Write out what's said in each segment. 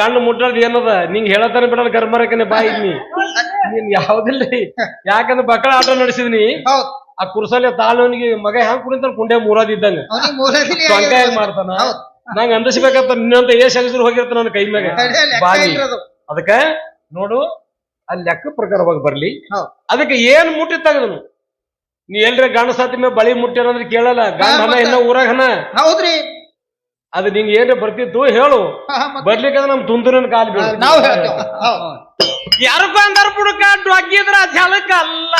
ಗಂಡು ಮುಟ್ಟೋದ್ ಏನದ ನಿಂಗೆ ಹೇಳತಾನೆ ಬಿಡಲ್ಲ ಗರ್ಮರಕನೆ ಬಾಯಿ ನೀನ್ ಯಾವ್ದಿಲ್ಲ ಯಾಕಂದ್ರೆ ಮಕ್ಕಳ ಆಟ ನಡೆಸಿದ್ನಿ ಆ ಕುರ್ಸಲ್ಲಿ ತಾಳವನಿಗೆ ಮಗ ಹ್ಯಾಂಗ್ ಕುಣಿತಾನ ಕುಂಡೆ ಮೂರಾದಿದ್ದಂಗ ಟೊಂಕಾಯ ಮಾಡ್ತಾನ ನಂಗೆ ಅಂದಿಸ್ಬೇಕಂತ ನಿನ್ನಂತ ಏಸ್ ಹೆಂಗಸರು ಹೋಗಿರ್ತಾನ ನನ್ನ ಕೈ ಮ್ಯಾಗ ಬಾಯಿ ಅದಕ್ಕ ನೋಡು ಅಲ್ಲಿ ಲೆಕ್ಕ ಪ್ರಕಾರವಾಗಿ ಬರ್ಲಿ ಅದಕ್ಕೆ ಏನ್ ಮುಟ್ಟಿ ತೆಗದನು ನೀ ಎಲ್ರ ಗಂಡ ಸಾತಿ ಮೇಲೆ ಬಳಿ ಮುಟ್ಟ್ಯಾರಂದ್ರೆ ಕೇಳಲ್ಲ ಗಂಡ ಹನ ಇನ್ನ ಊರಾಗನ ಹೌದ್ರಿ ಅದು ನಿಂಗೆ ಏನ್ರ ಬರ್ತಿತ್ತು ಹೇಳು ಬರ್ಲಿಕ್ಕಂದ್ರೆ ನಮ್ ತುಂತುರನ್ ಕಾಲ್ ಬೀಳ ಯಾರಪ್ಪ ಅಂದಾರ ಬುಡಕ ಡೊಗ್ಗಿದ್ರ ಝಲಕಲ್ಲ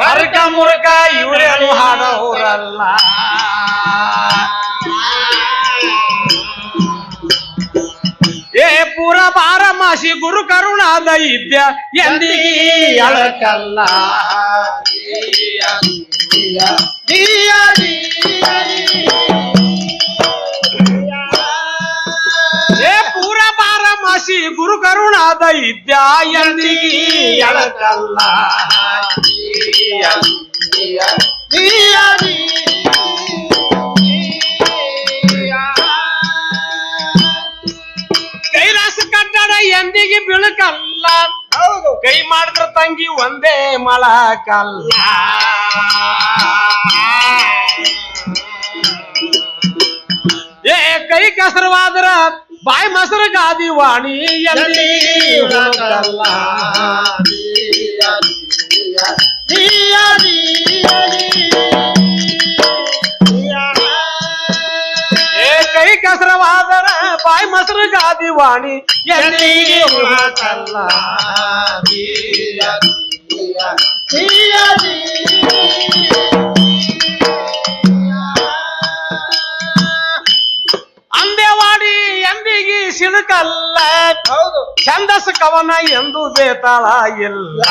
ಹರಕ ಮುರಕ ಇವ್ರೇನು ಹಾಡ ಹೋರಲ್ಲ ಏ ಪೂರ ಬಾರಮಾಸಿ ಗುರು ಕರುಣಾದ ಇದ್ಯ ಎಂದಿಗೀ ಅಳಕಲ್ಲ ಏ ಪೂರ ಬಾರಮಾಸಿ ಗುರು ಕರುಣಾದ ಇದ್ಯ ಎಂದಿಗೀ ಅಳಕಲ್ಲ ಕೈಲಾಸ ಕಟ್ಟಡ ಎಂದಿಗೆ ಬೀಳಕಲ್ಲ ಕೈ ಮಾಡಿದ್ರ ತಂಗಿ ಒಂದೇ ಮಳಕಲ್ಲ ಏ ಕೈ ಕಸರವಾದ್ರ ಬಾಯಿ ಮೊಸರ ಗಾದಿ ವಾಣಿ ಏ ಕೈ ಕಸರವಾದರ ಬಾಯಿ ಮೊಸರು ಗಾದಿ ವಾಣಿ ಅಂದೇವಾಡಿ ಎಂದಿಗಿ ಸಿಣಕಲ್ಲ ಛಂದಸ್ ಕವನ ಎಂದು ಬೇತಾಳ ಇಲ್ಲ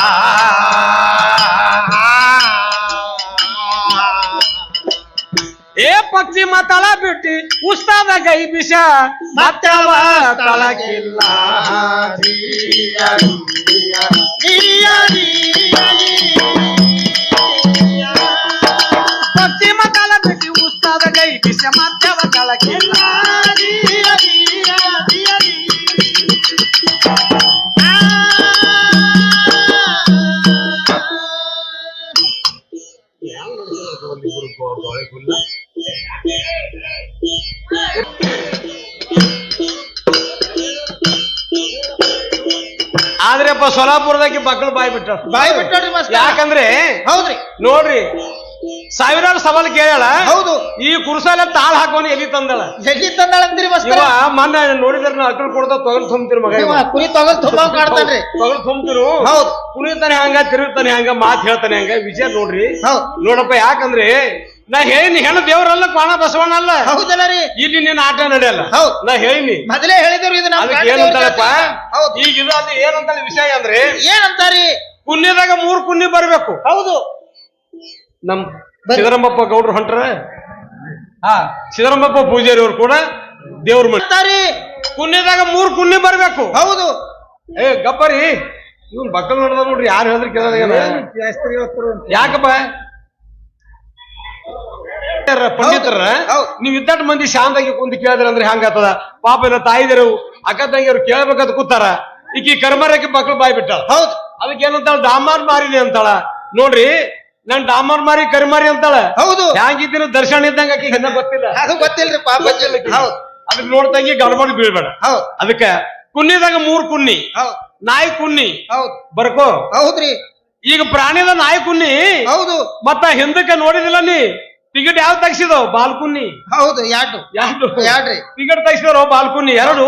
ಏ ಪಶ್ಚಿಮ ತಳ ಬಿಟ್ಟಿ ಉಸ್ತಾದ ಗೈ ಬಿಷ ಮತ್ತವ ತಳಕಿಲ್ಲ ಪಶ್ಚಿಮ ತಳ ಬಿಟ್ಟಿ ಉಸ್ತಾದ ಗೈ ಬಿಷ ಮತ್ತವ ತಳಕಿಲ್ಲ ಆದ್ರಪ್ಪ ಸೊಲಾಪುರದಾಗಿ ಮಕ್ಕಳು ಬಾಯ್ ಬಿಟ್ಟೋಡ್ರಿ ಯಾಕಂದ್ರೆ ಹೌದ್ರಿ ನೋಡ್ರಿ ಸಾವಿರಾರು ಸವಾಲು ಕೇಳ ಹೌದು ಈ ಕುರ್ಸಾಲ ತಾಳ್ ಹಾಕೋನಿ ಎಲ್ಲಿ ತಂದಳ ಅಂದ್ರಿ ಮೊನ್ನೆ ನೋಡಿದ್ರೆ ಅಕ್ಕಳು ಕೊಡ್ತಾ ತೊಗಲ್ ತುಂಬ್ತಿರು ಮಗ ಕುರಿ ತೊಗಲ್ ತುಂಬ್ತಿರು ಹೌದು ಕುಣಿತಾನೆ ಹಂಗ ತಿರುಗ್ತಾನೆ ಹಂಗ ಮಾತ್ ಹೇಳ್ತಾನೆ ಹಂಗ ವಿಷಯ ನೋಡ್ರಿ ನೋಡಪ್ಪ ಯಾಕಂದ್ರೆ ನಾ ಹೇಳಿನಿ ಹೆಣ್ಣು ದೇವರಲ್ಲ ಕ್ವಾಣ ಬಸವಣ್ಣ ಅಲ್ಲ ಹೌದಲ್ಲ ರೀ ಇಲ್ಲಿ ನೀನ್ ಆಟ ನಡೆಯಲ್ಲ ನಾ ಹೇಳಿನಿ ಮೊದಲೇ ಹೇಳಿದ್ರು ಏನಂತಾಳಪ್ಪ ಈಗ ಇದು ಅದು ಏನಂತ ವಿಷಯ ಅಂದ್ರೆ ಏನಂತಾರಿ ಪುಣ್ಯದಾಗ 3 ಪುಣ್ಯ ಬರ್ಬೇಕು ಹೌದು ನಮ್ ಸಿದ್ದರಾಮಪ್ಪ ಗೌಡ್ರು ಹೊಂಟ್ರ ಸಿದ್ದರಾಮಪ್ಪ ಪೂಜಾರಿ ಅವ್ರು ಕೂಡ ದೇವ್ರ ಮಾಡ್ತಾರಿ ಪುಣ್ಯದಾಗ 3 ಪುಣ್ಯ ಬರ್ಬೇಕು ಹೌದು ಏ ಗಪ್ಪರಿ ಇವ್ನ್ ಬಕ್ಕಲ್ ನೋಡ್ದ ನೋಡ್ರಿ ಯಾರು ಹೇಳಿದ್ರೆ ಕೇಳ ಯಾಕಪ್ಪ ಪಂಡಿತರ ನೀವ್ ಇದ್ದಟ್ ಮಂದಿ ಶಾಂತಾಗಿ ಕುಂದು ಕೇಳಿದ್ರ ಅಂದ್ರೆ ಹಂಗ ಆತದ ಪಾಪ ಇಲ್ಲ ತಾಯಿದರು ಅಕ್ಕ ತಂಗಿಯವ್ರು ಕೇಳ್ಬೇಕಂತ ಕೂತಾರ ಈಕಿ ಕರ್ಮರಕ್ಕೆ ಮಕ್ಳು ಬಾಯ್ ಬಿಟ್ಟಾಳ ಹೌದು ಅದಕ್ಕೆ ಏನಂತಾಳ ಡಾಮಾರ್ ಮಾರಿನಿ ಅಂತಾಳ ನೋಡ್ರಿ ನಾನ್ ಡಾಮರ್ ಮಾರಿ ಕರಿಮಾರಿ ಅಂತಾಳ ಹೌದು ಹ್ಯಾಂಗಿದ್ದೀರ ದರ್ಶನ ಇದ್ದಂಗ ಆಕಿ ಹೆಣ್ಣ ಗೊತ್ತಿಲ್ಲ ಅದು ಗೊತ್ತಿಲ್ರಿ ಪಾಪ ಅದಕ್ಕೆ ನೋಡ್ದಂಗೆ ಗಡ್ಬಡಿ ಬೀಳ್ಬೇಡ ಅದಕ್ಕ ಕುನ್ನಿದಾಗ 3 ಕುನ್ನಿ ನಾಯಿ ಕುನ್ನಿ ಬರ್ಕೋ ಹೌದ್ರಿ ಈಗ ಪ್ರಾಣಿದ ನಾಯಿ ಕುನ್ನಿ ಹೌದು ಮತ್ತ ಹಿಂದಕ್ಕೆ ನೋಡಿದಿಲ್ಲ ನೀ ಟಿಕೆಟ್ ಯಾವ್ದು ತೆಗ್ಸಿದವ್ ಬಾಲ್ಕುನ್ನಿ ಹೌದು ಯಾಡ್ರಿ ಟಿಕೆಟ್ ತೆಗ್ಸಿದವ್ ಬಾಲ್ಕುನ್ನಿ 2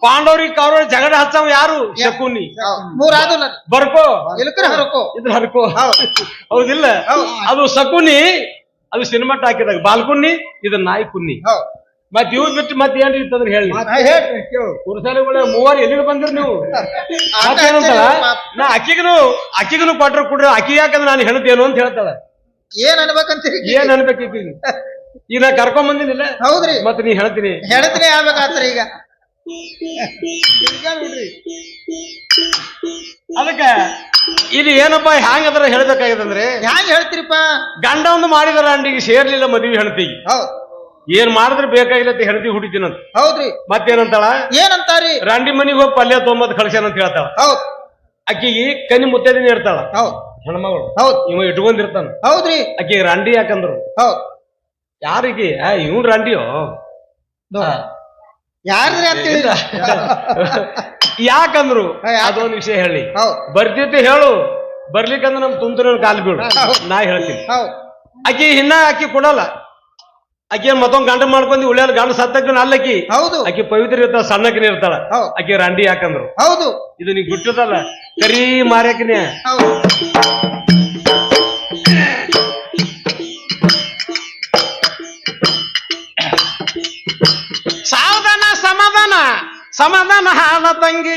ಪಾಂಡವ್ರಿಗೆ ಕೌರವ್ರಿಗೆ ಜಗಳ ಹಚ್ಚವ ಯಾರು ಶಕುನ್ನಿ 3 ಬರ್ಕೋ ಇದ್ರ ಹರ್ಕೋ ಹೌದಿಲ್ಲ ಅದು ಶಕುನಿ ಅದು ಸಿನಿಮಾಟ್ ಹಾಕಿದಾಗ ಬಾಲ್ಕುನ್ನಿ ಇದು ನಾಯಿ ಕುನ್ನಿ ಮತ್ ಇವ್ ಬಿಟ್ಟು ಮತ್ತೆ ಏನ್ರಿ ಇತ್ತಂದ್ರೆ ಹೇಳಿ ಪುರುಷಾಲಿಗಳ 3 ಎಲ್ಲಿಗೆ ಬಂದ್ರಿ ನೀವು ಏನಂತಾಳ ನಾ ಅಕ್ಕಿಗನು ಕೊಟ್ರ ಕುಡ್ರ ಅಕ್ಕಿ ಯಾಕಂದ್ರೆ ನಾನು ಹೇಳ್ತೇನು ಅಂತ ಹೇಳ್ತಾಳ ಏನ್ ಅನ್ಬೇಕಂತೀರಿ ಏನ್ ಅನ್ಬೇಕೀಗ ಈಗ ನಾ ಕರ್ಕೊಂಡ್ ಬಂದಿನಿಲ್ಲ ಹೌದ್ರಿ ಮತ್ ನೀ ಹೇಳ್ತೀನಿ ಆಗ್ಬೇಕಾಗ್ತಾರ ಈಗ ನೋಡ್ರಿ ಅದಕ್ಕ ಇದು ಏನಪ್ಪಾ ಹ್ಯಾಂಗ ಅದರ ಹೇಳ್ಬೇಕಾಗಿದಂದ್ರೆ ಹ್ಯಾಂಗ ಹೇಳ್ತೀರಿಪ್ಪ ಗಂಡ ಒಂದು ಮಾಡಿದಾರ ಅಂಡಿಗೆ ಸೇರ್ಲಿಲ್ಲ ಮದುವೆ ಹೆಣ್ತಿಗೆ ಏನ್ ಮಾಡಿದ್ರೆ ಬೇಕಾಗಿಲ್ಲ ಹೆಂಡತಿ ಹುಡಿತೀನಂತ. ಹೌದ್ರಿ. ಮತ್ತೇನಂತಾಳ? ಏನಂತಾರಿ? ರಂಡಿ ಮನಿಗೆ ಹೋಗಿ ಪಲ್ಯ ತೊಗೊಂಬದ್ ಕಳ್ಸ್ಯಾನ ಅಂತ ಹೇಳ್ತಾಳ. ಹೌದ್. ಆಕಿಗೆ ಕನಿ ಮುತ್ತೈದಿನ ಇರ್ತಾಳ. ಹೌದ್. ಹೆಣ್ಮಗಳು. ಹೌದ್. ಇವ ಇಟ್ಕೊಂಡಿರ್ತಾನ. ಹೌದ್ರಿ. ಆಕಿಗೆ ರಂಡಿ ಯಾಕಂದ್ರು? ಹೌದ್. ಯಾರಿಗೆ? ಇವನ್ ರಂಡಿಯೋ ಯಾರ್ದ್ರಿ ಅಂತ ಹೇಳಿಲ್ಲ. ಯಾಕಂದ್ರು ಅದೊಂದು ವಿಷಯ ಹೇಳಿ. ಬರ್ತಿತ್ತು ಹೇಳು, ಬರ್ಲಿಕ್ಕಂದ್ರೆ ನಮ್ ತುಂತುರ ಕಾಲ್ ಬೀಳು, ನಾ ಹೇಳ್ತೀನಿ. ಆಕಿ ಆಕಿ ಕೊಡಲ್ಲ. ಆಕಿ ಮತ್ತೊಂದ್ ಗಂಡ ಮಾಡ್ಕೊಂಡಿ ಉಳಿಯಲ್ಲ, ಗಂಡ ಸತ್ತಕ್ಕನ ಅಲ್ಲಕಿ. ಹೌದು. ಆಕಿ ಪವಿತ್ರ ಇರ್ತಾಳ, ಸಣ್ಣಕಿನ ಇರ್ತಾಳ. ಆಕಿ ರಂಡಿ ಯಾಕಂದ್ರು? ಹೌದು. ಇದು ನೀ ಗುಟ್ಟದಲ್ಲ, ಕರಿ ಮಾರ್ಯಾಕಿನೇ. ಸಾವಧಾನ ಸಮಾಧಾನ ಸಮಾಧಾನ ಹಾಲ ತಂಗಿ,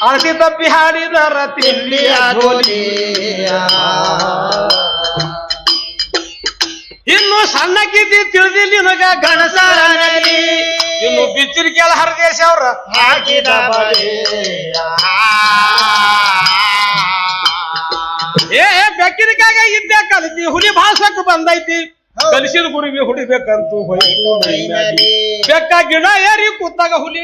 ಅಳತಿ ತಪ್ಪಿ ಹಾಡಿದರ ತಿಂಡಿಯ ಇನ್ನು ಸಣ್ಣಕ್ಕಿದ್ದಿ ತಿಳಿದಿಲ್ಲ ನಿನಗ ಗಣಸಾರನಲ್ಲಿ, ಇನ್ನು ಬಿಚ್ಚಿನ ಕೆಳ ಹರದೇಶ ಅವ್ರ ಹಾಕಿದ ಏ ಬೆಕ್ಕಿನಕಾಗ ಇದ್ದೆ ಕಲಿತಿ, ಹುಲಿ ಭಾಷಕ್ ಬಂದೈತಿ, ಕಲಿಸಿದ ಗುರುವಿ ಹುಡಿಬೇಕಂತೂ ಹೋಯ್ತು. ಬೆಕ್ಕ ಗಿಡ ಏರಿ ಕೂತಾಗ ಹುಲಿ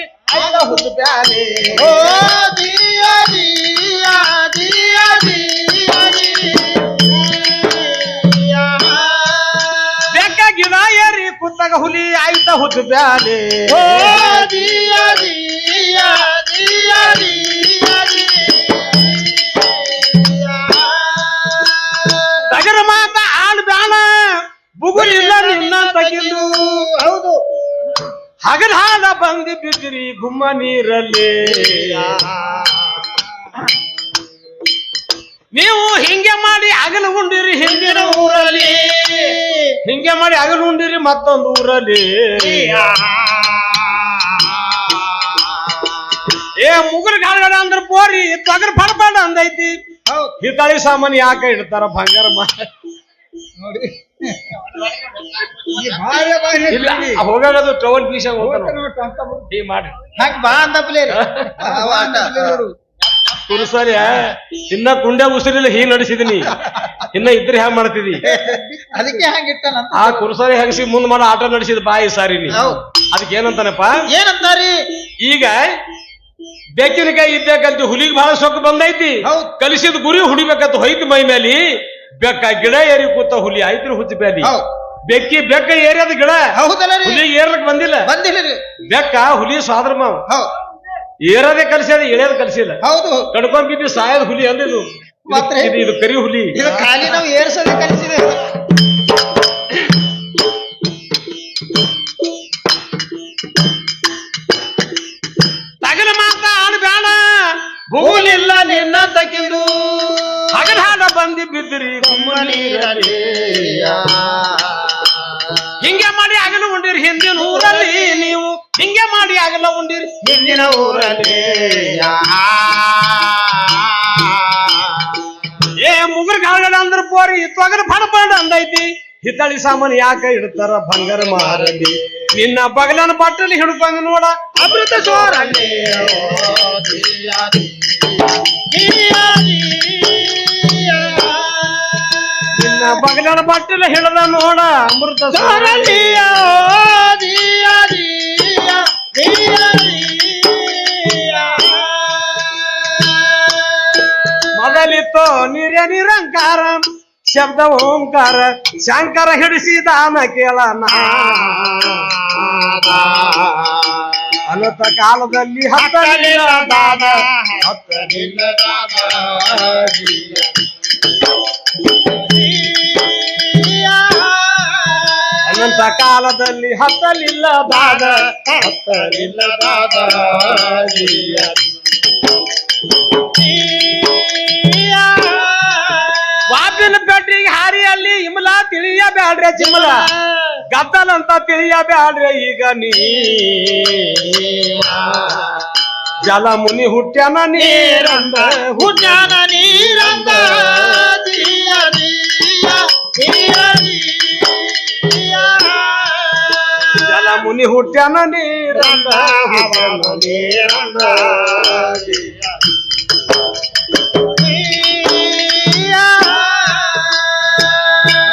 ಬೆಕ್ಕ ಗಿಡ ಏರಿ ಕೂತಾಗ ಹುಲಿ ಆಯ್ತ ಹುಟ್ಟು ಬ್ಯಾಲೆ. ತಗರ ಮಾತ ಆಳ್ ಬ್ಯಾಣ ಬುಗುಲಿಲ್ಲ ನಿನ್ನ ತಗಿಲು. ಹೌದು. ಹಗಲ್ ಹಾಲ ಬಂದಿ ಬಿದ್ದಿರಿ ಗುಮ್ಮ ನೀರಲ್ಲಿ. ನೀವು ಹಿಂಗೆ ಮಾಡಿ ಅಗಲ ಉಂಡಿರಿ ಹಿಂದಿನ ಊರಲ್ಲಿ, ಹಿಂಗೆ ಮಾಡಿ ಅಗಲ ಉಂಡಿರಿ ಮತ್ತೊಂದು ಊರಲ್ಲಿ. ಏ ಮುಗುರ್ ಗಾಳಗಡ ಅಂದ್ರ ಪೋರಿ ತಗರ್ ಪಡ್ಪಾಡ ಅಂದೈತಿ. ಹಿತಾಳಿ ಸಾಮಾನು ಯಾಕೆ ಇಡ್ತಾರ ಬಂಗಾರ ನೋಡಿ. ಹೋಗಾಗದು ಟ್ರವಲ್ ಪೀಸ್ ಮಾಡಿ ಬಾ ಅಂದಪ್ಲೇ ಕುರುಸರಿ. ಇನ್ನ ಕುಂಡೆ ಉಸಿರಿಲ್ಲ ಹೀ ನಡೆಸಿದೀನಿ, ಇನ್ನ ಇದ್ರೆ ಹ್ಯಾಂಗ ಮಾಡ್ತಿದಿ? ಅದಕ್ಕೆ ಹಂಗಿಟ್ಟ ಆ ಕುರುಸರಿ ಹಂಗಸಿ ಮುಂದ್ ಮಾಡೋ ಆಟ ನಡೆಸಿದ ಬಾಯಿ ಸಾರಿ ನೀ. ಅದಕ್ಕೆ ಏನಂತಾನಪ್ಪ? ಏನಂತಾರಿ? ಈಗ ಬೆಕ್ಕಿನಕಾಯಿ ಇದ್ದೇ ಕಲ್ತಿ ಹುಲಿಗೆ ಬಹಳ ಸೊಕ್ಕು ಬಂದೈತಿ, ಕಲಿಸಿದ ಗುರಿ ಹುಡಿಬೇಕಂತ ಹೋಯ್ತು ಮೈ ಮೇಲೆ. ಬೆಕ್ಕ ಗಿಡ ಏರಿ ಕೂತ ಹುಲಿ ಆಯ್ತು ಹುಚ್ಚ ಬ್ಯಾಲಿ. ಬೆಕ್ಕ ಏರಿಯದ ಗಿಡ ಹುಲಿ ಏರ್ಲಕ್ ಬಂದಿಲ್ಲ. ಬೆಕ್ಕ ಹುಲಿ ಸ್ವಾದ್ರ ಮಾವ ಏರದೇ ಕಲಿಸ್ಯದ, ಇಳಿಯೋದ್ ಕಲಿಸಿಲ್ಲ. ಕಡ್ಕೊಂಡ್ ಸಾಯದ ಹುಲಿ ಅಂದಿದ್ದು ಇದು ಕರಿ ಹುಲಿ. ಖಾಲಿ ನಾವು ಏರ್ಸೋದೇ ಕಲಿಸಿದೆ. ತಗಲ ಮಾತ ಆಡ್ಬ್ಯಾಣ ಭೂಲಿಲ್ಲ ನಿನ್ನ ತಗಿದು, ಹಗಲ್ ಹಾಡ ಬಂದಿ ಬಿದ್ದಿರಿ ಗುಮ್ಮ ನೀರಲ್ಲಿ. ಹಿಂಗೆ ಮಾಡಿ ಆಗಲು ಉಂಡಿರಿ ಹಿಂದಿನ ಊರಲ್ಲಿ ನೀವು, ಹಿಂಗೆ ಮಾಡಿ ಆಗಲ್ಲ ಉಂಡಿರಿ ಹಿಂದಿನ ಊರಲ್ಲಿ. ಏ ಮುಗುರ್ ಗಾಳಗಡ ಅಂದ್ರ ಪೋರಿ ತೊಗರ ಪಡ್ಪಾಡ ಅಂದೈತಿ, ಹಿತಾಳಿ ಸಾಮಾನು ಯಾಕ ಇಡ್ತಾರ ಬಂಗಾರ ಮಾರಲ್ಲಿ. ನಿನ್ನ ಬಗಲನ ಬಟ್ಟಲಿ ಹಿಡ್ಕೊಂಡು ನೋಡ ಅಮೃತ ಸೋರಲ್ಲಿ. ನಿನ್ನ ಬಗಲನ ಬಟ್ಟಲ ಹಿಡದ ನೋಡ ಅಮೃತ ಸೋರಲ್ಲಿ. ಮೊದಲಿತ್ತು ನೀರ್ಯ ನಿರಂಕಾರ ಶಬ್ದ ಓಂಕಾರ, ಶಂಕರ ಹಿಡಿಸಿದಾನ ಕೇಳನ. ಅನಂತ ಕಾಲದಲ್ಲಿ ಹತ್ತಲಿಲ್ಲ ದಾದ, ಹತ್ತಲಿಲ್ಲ ದಾದ. ಅನಂತ ಕಾಲದಲ್ಲಿ ಹತ್ತಲಿಲ್ಲ ದಾದ, ಹತ್ತಲಿಲ್ಲ ದಾದ. ವಾಪಿನ ಪೆಟ್ರಿಗೆ ಹಾರಿ ಅಲ್ಲಿ ಇಮಲಾ ತಿಳಿಯ ಬ್ಯಾಡ್ರೆ ಚಿಮಲ, ಗದ್ದಲ್ ಅಂತ ತಿಳಿಯ ಬ್ಯಾಡ್ರೆ ಈಗ ನೀ. ಜಲ ಮುನಿ ಹುಟ್ಟ್ಯಾನ ನೀರಂದ, ಹುಟ್ಟ್ಯಾನ ನೀರಂದ. ಜಲ ಮುನಿ ಹುಟ್ಟ್ಯಾನ ನೀರಂದ, ಹುಟ್ಟ್ಯಾನ ನೀರಂದ.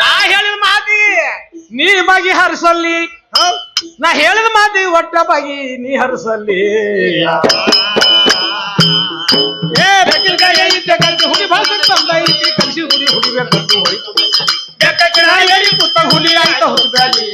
ನಾ ಹೇಳಿದ ಮಾತಿ ನೀ ಬಾಗಿ ಹರಿಸಲ್ಲಿ ನಾ ಹೇಳಿದ ಮಾತಿ ಒಟ್ಟ ಬಾಗಿ ನೀ ಹರಿಸಲ್ಲಿ ಹುಲಿ ಭಾಷೆ ಬಂದ ಐತಿ ಕಲಿಸಿ ಹುಲಿ ಹುಲಿಬೇಕು ಹೋಯ್ತು ಕುತ್ತ ಹುಲಿ ಆಯ್ತ ಹುಲಿ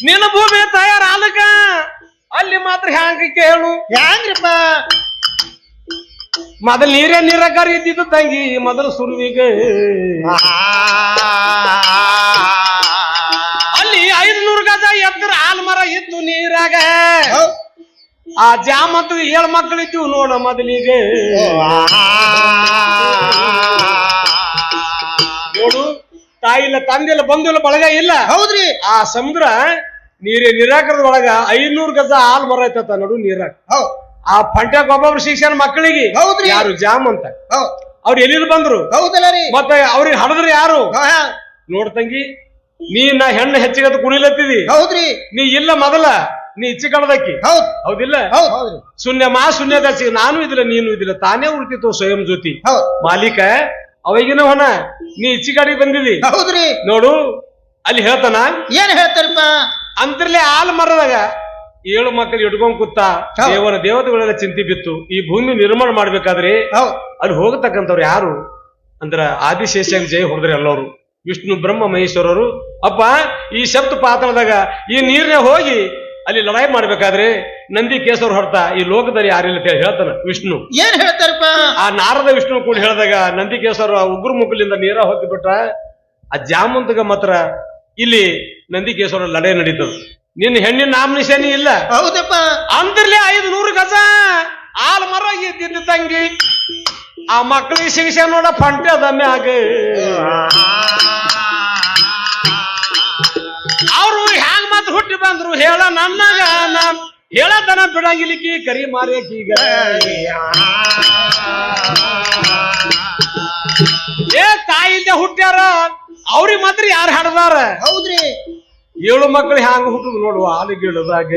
ನಿನ್ನ ಭೂಮಿ ತಯಾರಾಲಕ ಅಲ್ಲಿ ಮಾತ್ರ ಹ್ಯಾಂಗ ಕೇಳು ಹ್ಯಾಂಗ್ರಿಪ್ಪ ಮೊದಲು ನೀರೇ ನೀರಾಗಾರ ಇದ್ದಿದ್ದು ತಂಗಿ ಮೊದಲು ಸುರುವಿಗೆ ಅಲ್ಲಿ 500 ಗಜ ಎತ್ತರ ಆಲ್ಮರ ಇತ್ತು ನೀರಾಗ ಆ ಜಾಮಂತ 7 ಮಕ್ಕಳಿದ್ದು ನೋಡ ಮೊದಲಿಗೆ ನೋಡು ತಾಯಿಲ್ಲ ತಂದೆಲ್ಲ ಬಂದಿಲ್ಲ ಬಳಗ ಇಲ್ಲ ಹೌದ್ರಿ ಆ ಸಮುದ್ರ ನೀರೇ ನಿರಾಕರದ ಒಳಗ 500 ಗಜ ಆಲ್ಮರ ಐತತ್ತ ನೋಡು ನೀರಾಗ ಆ ಪಂಟ್ಯಾಗ ಒಬ್ಬೊಬ್ರು ಶಿಕ್ಷಣ ಮಕ್ಕಳಿಗೆ ಹೌದ್ರಿ ಯಾರು ಜಾಮ್ ಅಂತ ಅವ್ರು ಎಲ್ಲಿಂದ ಬಂದ್ರು ಹೌದಲ್ಲ ರೀ ಮತ್ತೆ ಅವ್ರಿಗೆ ಹಡದ್ರಿ ಯಾರು ನೋಡ್ತಂಗಿ ನೀ ನಾ ಹೆಣ್ಣು ಹೆಚ್ಚಿಗದ ಕುಣಿಲತ್ತಿದಿ ಹೌದ್ರಿ ನೀ ಇಲ್ಲ ಮೊದಲ ನೀ ಇಚ್ಚಿ ಕಡದಕ್ಕಿ ಹೌದಿಲ್ಲ ಶೂನ್ಯ ಶೂನ್ಯದರ್ಶಿ ನಾನು ಇದಿಲ್ಲ ನೀನು ಇದಿಲ್ಲ ತಾನೇ ಉಳ್ತಿತ್ತು ಸ್ವಯಂ ಜ್ಯೋತಿ ಮಾಲೀಕ ಅವಾಗಿನ ಹೊನ ನೀ ಇಚ್ಚಿ ಗಾಡಿ ಬಂದಿದಿ ಹೌದ್ರಿ ನೋಡು ಅಲ್ಲಿ ಹೇಳ್ತಾನ ಏನ್ ಹೇಳ್ತಾರಪ್ಪ ಅಂತರ್ಲೆ ಆಲ್ ಮರದಾಗ 7 ಮಕ್ಕಳು ಇಟ್ಕೊಂಡ್ ಕೂತ ದೇವತೆಗಳೆಲ್ಲ ಚಿಂತೆ ಬಿತ್ತು ಈ ಭೂಮಿ ನಿರ್ಮಾಣ ಮಾಡ್ಬೇಕಾದ್ರೆ ಅಲ್ಲಿ ಹೋಗತಕ್ಕಂಥವ್ರು ಯಾರು ಅಂದ್ರ ಆದಿಶೇಷ ಜಯ ಹೊಡೆದ್ರಿ ಎಲ್ಲವರು ವಿಷ್ಣು ಬ್ರಹ್ಮ ಮಹೇಶ್ವರರು ಅಪ್ಪ ಈ ಶಬ್ದ ಪಾತ್ರದಾಗ ಈ ನೀರ್ನೇ ಹೋಗಿ ಅಲ್ಲಿ ಲಡಾಯಿ ಮಾಡ್ಬೇಕಾದ್ರೆ ನಂದಿ ಕೇಸವ್ರು ಹೊಡ್ತಾ ಈ ಲೋಕದಲ್ಲಿ ಯಾರಿಲ್ಲ ಅಂತ ಹೇಳ್ತಾನ ವಿಷ್ಣು ಏನ್ ಹೇಳ್ತಾರಪ್ಪ ಆ ನಾರದ ವಿಷ್ಣು ಕೂಡ ಹೇಳಿದಾಗ ನಂದಿ ಕೇಸವ್ರ ಉಗ್ರ ಮುಖಲಿಂದ ನೀರ ಹೋಗಿ ಬಿಟ್ಟ ಆ ಜಾಮಂತಗ ಮಾತ್ರ ಇಲ್ಲಿ ನಂದಿ ಕೇಸವ್ರ ಲಡಾಯಿ ನಡೀತದ ನಿನ್ನ ಹೆಣ್ಣಿನ ನಾಮ ನಿಶಾನಿ ಇಲ್ಲ ಹೌದಪ್ಪ ಅಂತರ್ಲಿ 500 ಗಜ ಆಲ್ ಮರ ಇದ್ದಿದ್ದು ತಂಗಿ ಆ ಮಕ್ಕಳಿಗೆ ಶಿಕ್ಷೆ ನೋಡ ಫಂಟದ ಮ್ಯಾಗ ಅವರು ಹ್ಯಾಂಗ ಮಾತ್ರ ಹುಟ್ಟಿ ಬಂದ್ರು ಹೇಳ ನನ್ನಾಗ ನಾನ್ ಹೇಳತನ ಬಿಡಂಗಿಲಿಕ್ಕಿ ಕರಿ ಮಾರೇಕೀಗ ಏ ತಾಯಿಯಿಂದ ಹುಟ್ಟ್ಯಾರ ಅವ್ರಿಗೆ ಮಾತ್ರ ಯಾರು ಹಾಡದಾರ ಹೌದ್ರಿ 7 ಮಕ್ಕಳು ಹ್ಯಾಂಗ ಹುಟ್ಟುದು ನೋಡುವ ಹಾಲಿಗಿಡದಾಗ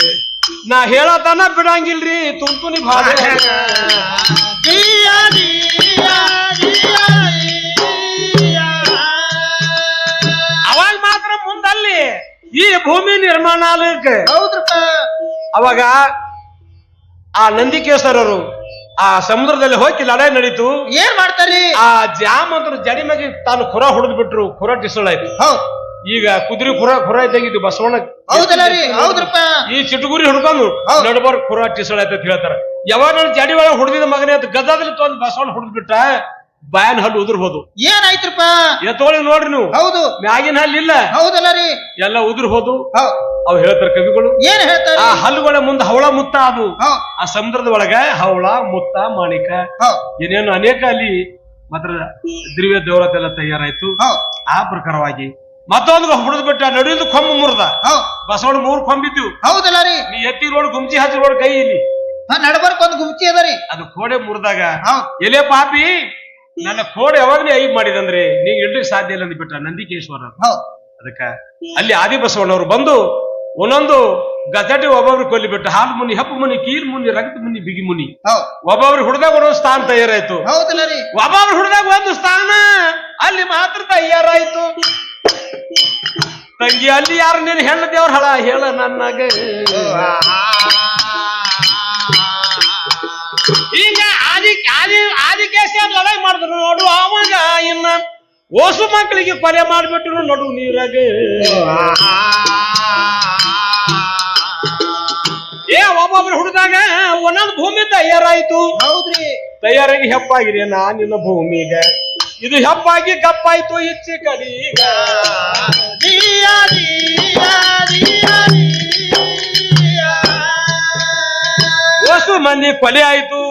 ನಾ ಹೇಳತನ ಬಿಡಂಗಿಲ್ರಿ ತುಂತುನಿ ಭಾಳ ಅವಾಗ ಮಾತ್ರ ಮುಂದಲ್ಲಿ ಈ ಭೂಮಿ ನಿರ್ಮಾಣ ಆಗಲಿಕ್ಕೆ ಹೌದ್ರಪ್ಪ ಅವಾಗ ಆ ನಂದಿಕೇಶ್ವರರು ಆ ಸಮುದ್ರದಲ್ಲಿ ಹೋಗಿ ಲಡಾಯಿ ನಡೀತು ಏನ್ ಮಾಡ್ತಾರಿ ಆ ಜಾಮಂತರು ಜಡಿ ಮ್ಯಾಗಿ ತಾನು ಖುರ ಹೊಡೆದ್ ಬಿಟ್ರು ಖುರ ಟಿಸಳಾಯ್ತು ಈಗ ಕುದುರೆ ಖುರ ಇದ್ದಂಗಿದ್ದು ಬಸವಣ್ಣ ಹೌದಲ್ಲ ರೀ ಹೌದ್ರಪ್ಪ ಈ ಚಿಟುಗುರಿ ಹುಡ್ಕೊಂಡು ನಡಬಾರ್ ಖುರ ಟಿಸಳಾಯ್ತು ಅಂತ ಹೇಳ್ತಾರ ಯಾವಾಗ ನಾನು ಜಡಿ ಒಳಗೆ ಹೊಡೆದಿದ್ದ ಮಗನೇ ಅಂತ ಗದ್ದಾದಲ್ಲಿ ತೊಂದು ಬಸವಣ್ಣ ಹೊಡೆದ್ ಬಿಟ್ಟ ಬಾಯನ್ ಹಲ್ಲು ಉದುರ್ಬೋದು ಏನಾಯ್ತ್ರಪ್ಪ ಎತ್ತೋಳಿ ನೋಡ್ರಿ ನೀವು ಹೌದು ಮ್ಯಾಗಿನ ಹಲ್ಲು ಇಲ್ಲ ಹೌದಲ್ಲ ರೀ ಎಲ್ಲ ಉದುರ್ಬೋದು ಅವ್ ಹೇಳ್ತಾರ ಕವಿಗಳು ಏನ್ ಹೇಳ್ತಾರ ಆ ಹಲ್ಲುಗಳ ಮುಂದೆ ಹವಳ ಮುತ್ತ ಅದು ಆ ಸಮುದ್ರದ ಒಳಗ ಹವಳ ಮುತ್ತ ಮಾಣಿಕ ಏನೇನು ಅನೇಕ ಅಲ್ಲಿ ಮಾತ್ರ ದ್ರವ್ಯ ದೇವರತೆಲ್ಲ ತಯಾರಾಯ್ತು ಆ ಪ್ರಕಾರವಾಗಿ ಮತ್ತೊಂದು ಹೊಡೆದ್ ಬಿಟ್ಟ ನಡುವಿಂದ ಕೊಂಬು ಮುರಿದ ಬಸವಣ್ಣ 3 ಕೊಂಬಿದ್ದು ಹೌದಲ್ಲ ರೀ ನೀ ಎತ್ತಿ ರೋಡ್ ಗುಮ್ಚಿ ಹಚ್ಚಿ ರೋಡ್ ಕೈ ಇಲ್ಲಿ ನಡಬರ್ಕ್ ಒಂದು ಗುಮ್ಚಿ ಅದರಿ ಅದು ಕೋಡೆ ಮುರಿದಾಗ ಎಲೆ ಪಾಪಿ ನನ್ನ ಕೋಡೆ ಯಾವಾಗ್ಲೇ ಐಬ್ ಮಾಡಿದಂದ್ರೆ ನೀ ಇಡ್ಲಿಕ್ಕೆ ಸಾಧ್ಯ ಇಲ್ಲ ಅಂದ್ಬಿಟ್ಟ ನಂದಿಕೇಶ್ವರ ಅದಕ್ಕ ಅಲ್ಲಿ ಆದಿ ಬಸವಣ್ಣವ್ರು ಬಂದು ಒಂದೊಂದು ಗಜಟಿ ಒಬ್ಬೊಬ್ರು ಕೊಲ್ಲಿ ಬಿಟ್ಟು ಹಾಲು ಮುನಿ ಹೆಪ್ಪು ಮುನಿ ಕೀಲ್ ಮುನಿ ರಗತ ಮುನಿ ಬಿಗಿ ಮುನಿ ಒಬ್ಬೊಬ್ರು ಹುಡ್ದಾಗ ಒಂದೊಂದು ಸ್ಥಾನ ತಯಾರಾಯ್ತು ಹೌದಲ್ಲ ರೀ ಒಬ್ಬೊಬ್ರು ಹುಡ್ದಾಗ ಒಂದು ಸ್ಥಾನ ಅಲ್ಲಿ ಮಾತ್ರ ತಯಾರಾಯ್ತು ತಂಗಿ ಅಲ್ಲಿ ಯಾರು ನೀನು ಹೆಣ್ಣು ದೇವ್ರ ಹಳ ಹೇಳ ನನ್ನಾಗ ಈಗ ಆದಿಕೇಶ ಲಡಾಯಿ ಮಾಡಿದ್ರು ನೋಡು ಅವಾಗ ಇನ್ನ ಓಸು ಮಕ್ಕಳಿಗೆ ಕೊಲೆ ಮಾಡ್ಬಿಟ್ರು ನಡು ನೀರಾಗ ಒಬ್ಬೊಬ್ರು ಹುಡುದಾಗ ಒಂದೊಂದು ಭೂಮಿ ತಯಾರಾಯ್ತು ಹೌದ್ರಿ ತಯಾರಾಗಿ ಹೆಪ್ಪಾಗಿದೆ ನಾ ನಿನ್ನ ಭೂಮಿಗೆ ಇದು ಹೆಪ್ಪಾಗಿ ಕಪ್ಪಾಯ್ತು ಇಚ್ಚಿ ಕಡೀಗ ಓಸು ಮಂದಿ ಕೊಲೆ ಆಯ್ತು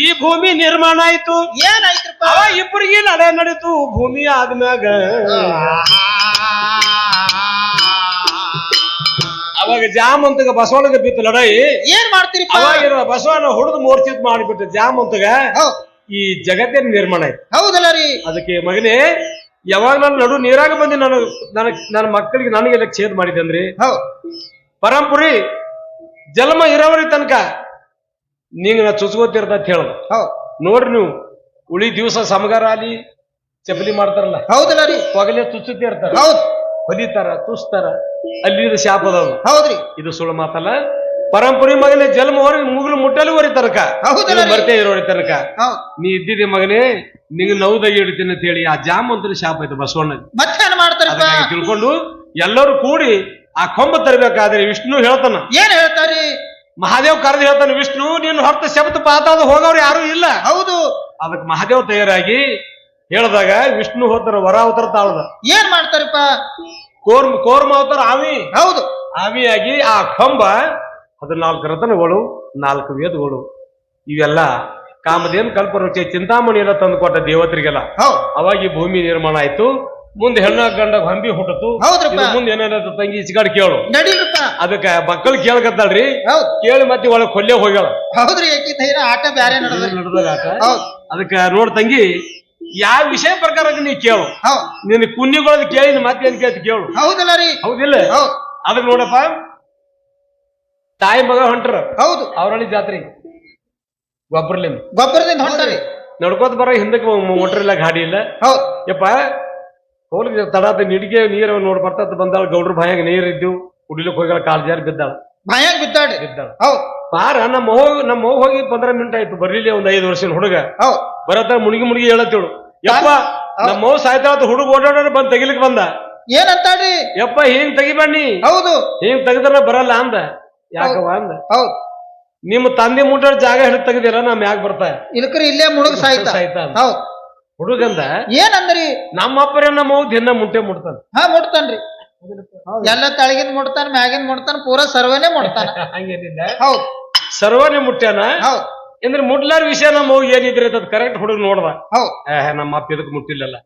ಈ ಭೂಮಿ ನಿರ್ಮಾಣ ಆಯ್ತು ಏನಾಯ್ತ್ರಪ್ಪ ಇಬ್ಬರಿಗೆ ನಡೆ ನಡೀತು ಭೂಮಿ ಆದ್ಮ್ಯಾಗ ಅವಾಗ ಜಾಮಂತಗ ಬಸವಣ್ಣಗ ಬಿತ್ತು ಲಡಾಯಿ ಏನ್ ಮಾಡ್ತೀರಿ ಅವಾಗ ಬಸವಣ್ಣ ಹುಡುದು ಮೂರ್ಛಿತ್ ಮಾಡಿಬಿಟ್ಟು ಜಾಮಂತಗ ಈ ಜಗತ್ತಿನ ನಿರ್ಮಾಣ ಆಯ್ತು ಹೌದಲ್ಲ ರೀ ಅದಕ್ಕೆ ಮಗನೇ ಯಾವಾಗ ನಾನು ನಡು ನೀರಾಗ ಬಂದು ನನ್ನ ಮಕ್ಕಳಿಗೆ ನನಗೆಲ್ಲ ಛೇದ್ ಮಾಡಿದೆ ಅಂದ್ರೆ ಪರಂಪುರಿ ಜನ್ಮ ಇರೋವರಿ ತನಕ ನಿಂಗ ನಾ ಚುಚ್ಕೋತಿರ್ತಂತ ಹೇಳ ನೋಡ್ರಿ ನೀವು ಉಳಿ ದಿವಸ ಸಮಗಾರ ಅಲ್ಲಿ ಚಪಲಿ ಮಾಡ್ತಾರಲ್ಲ ಹೌದಲ್ಲ ರೀ ಹೊಗಲೆ ಚುಚ್ಚುತ್ತಿ ಇರ್ತಾರ ಹೌದ್ ಹೊಲಿತಾರ ತುಸ್ತಾರ ಅಲ್ಲಿ ಶಾಪ ಅದಾವ ಹೌದ್ರಿ ಇದು ಸುಳ್ಳು ಮಾತಲ್ಲ ಪರಂಪುರಿ ಮಗನೇ ಜನ್ಮ ಮುಗಿಲು ಮುಟ್ಟಲುವರಿ ತನಕ ಬರ್ತೆ ಇರೋರಿ ತನಕ ನೀ ಇದ್ದಿದ್ದೆ ಮಗನೇ ನಿಂಗ ನೌದಾಗಿ ಹಿಡಿತೀನಿ ಅಂತ ಹೇಳಿ ಆ ಜಾಮಂತನ ಶಾಪ ಐತೆ ಬಸವಣ್ಣ ಮತ್ತೇನ್ ಮಾಡ್ತಾರ ತಿಳ್ಕೊಂಡು ಎಲ್ಲರೂ ಕೂಡಿ ಆ ಕೊಂಬ ತರಬೇಕಾದ್ರೆ ವಿಷ್ಣು ಹೇಳ್ತಾನ ಏನ್ ಹೇಳ್ತಾರಿ ಮಹಾದೇವ್ ಕರೆದು ಹೇಳ್ತಾನೆ ವಿಷ್ಣು ನೀನು ಹೊರತ ಶಬ್ದ ಪಾತಾದ ಹೋಗೋರು ಯಾರು ಇಲ್ಲ ಹೌದು ಅದಕ್ಕೆ ಮಹಾದೇವ್ ತಯಾರಾಗಿ ಹೇಳಿದಾಗ ವಿಷ್ಣು ಹೋತಾರ ವರ ಅವತಾರ ತಾಳದ ಏನ್ ಮಾಡ್ತಾರಪ್ಪ ಕೋರ್ಮ ಅವತಾರ ಆವಿ ಹೌದು ಆವಿಯಾಗಿ ಆ ಕಂಬ 14 ರತನಗಳು 4 ವೇದಗಳು ಇವೆಲ್ಲ ಕಾಮಧೇನು ಕಲ್ಪವೃಕ್ಷ ಚಿಂತಾಮಣಿ ಎಲ್ಲ ತಂದು ಕೊಟ್ಟ ದೇವತರಿಗೆಲ್ಲ ಅವಾಗ ಈ ಭೂಮಿ ನಿರ್ಮಾಣ ಆಯ್ತು ಮುಂದೆ ಹೆಣ್ಣ ಗಂಡ ಹಂಬಿ ಹುಟ್ಟತು ಮುಂದೆ ಏನೇನ ತಂಗಿ ಇಚ್ಗಾಡ್ ಕೇಳು ಅದಕ್ಕ ಮಕ್ಕಳು ಕೇಳಕತ್ತಾಳ್ರಿ ಕೇಳಿ ಮತ್ತೆ ಒಳಗ್ ಕೊಲ್ಲೆ ಹೋಗ್ಯಾಳ ಹೌದ್ರಿ ಆಟ ಬ್ಯಾರೆ ನಡೆದ ಆಟ ಅದಕ್ಕ ನೋಡ್ ತಂಗಿ ಯಾವ ವಿಷಯ ಪ್ರಕಾರ ನೀ ಕೇಳು ನಿನ್ ಕುನ್ನಿಗಳದ್ ಕೇಳಿ ಮತ್ತೇನ್ ಕೇಳ್ತಿ ಕೇಳು ಹೌದಲ್ಲ ರೀ ಹೌದಿಲ್ಲ ಅದಕ್ಕೆ ನೋಡಪ್ಪ ತಾಯಿ ಮಗ ಹೊಂಟ್ರ ಹೌದು ಅವ್ರಲ್ಲಿ ಜಾತ್ರೆ ಗೊಬ್ಬರದಿಂದ ಹೊಂಟ್ರಿ ನಡ್ಕೋತ ಬರ ಹಿಂದಕ್ಕೆ ಮೋಟರ್ ಇಲ್ಲ ಗಾಡಿ ಇಲ್ಲ ಯಪ್ಪ ಹೋಗಿ ತಡಾತ ನಿಡಿಗೆ ನೀರ ನೋಡ್ ಬರ್ತದ ಬಂದಾಳ ಗೌಡ್ರ ಭಯಾಗ ನೀರ್ ಇದ್ದು ಕುಡಿಲಿಕ್ಕೆ ಹೋಗ್ಯಾಳ ಕಾಲ್ ಜಾರಿ ಬಿದ್ದಾಳ ಭಯಾಗ ಬಿದ್ದಾಳ ಪಾರ ನಮ್ಮ ಹೋಗಿ 15 ಮಿನಿಟ್ ಆಯ್ತು ಬರ್ಲಿಲ್ಲ ಒಂದ್ 5 ವರ್ಷದ ಹುಡುಗ ಬರತ್ತ ಮುಳುಗಿ ಹೇಳತ್ತೇಳು ಯಪ್ಪ ನಮ್ಮ ಸಾಯ್ತಾಳ ಹುಡುಗ ಓಡಾಡ ಬಂದ್ ತೆಗಿಲಿಕ್ ಬಂದ ಏನಂತಾಡಿ ಯಪ್ಪ ಹಿಂಗ್ ತೆಗಿಬಣ್ಣಿ ಹೌದು ಹಿಂಗ್ ತೆಗದ್ರ ಬರಲ್ಲ ಅಂದ ಯಾಕವ ಅಂದ ನಿಮ್ಮ ತಂದೆ ಮುಟ್ಟಾಡ ಜಾಗ ಹಿಡಿದು ತೆಗದಿರ ನಾ ಮ್ಯಾಗ ಬರ್ತಾ ಇಲ್ಕ್ರಿ ಇಲ್ಲೇ ಮುಳುಗ ಸಾಯ್ತಾ ಹುಡುಗಂದ ಏನಂದ್ರಿ ನಮ್ಮ ಅಪ್ಪರೇ ನಮ್ಮ ದಿನ ಮುಟ್ಟೆ ಮುಟ್ತಾನ ಮುಟ್ತಾನ್ರಿ ಎಲ್ಲ ತಳಗಿನ ಮುಟ್ತಾನ ಮ್ಯಾಗಿನ ಮುಟ್ತಾನ ಪೂರಾ ಸರ್ವನೇ ಮುಟ್ತಾನ ಹಂಗೇನಿಲ್ಲ ಸರ್ವನೇ ಮುಟ್ಟ್ಯಾನ ಅಂದ್ರೆ ಮುಟ್ಲಾರ ವಿಷಯ ನಮ್ಮ ಏನಿದ್ರೆ ಅದ್ ಕರೆಕ್ಟ್ ಹುಡುಗ ನೋಡ್ದ ನಮ್ಮ ಅಪ್ಪ ಇದಕ್ ಮುಟ್ಟಿಲ್ಲಲ್ಲ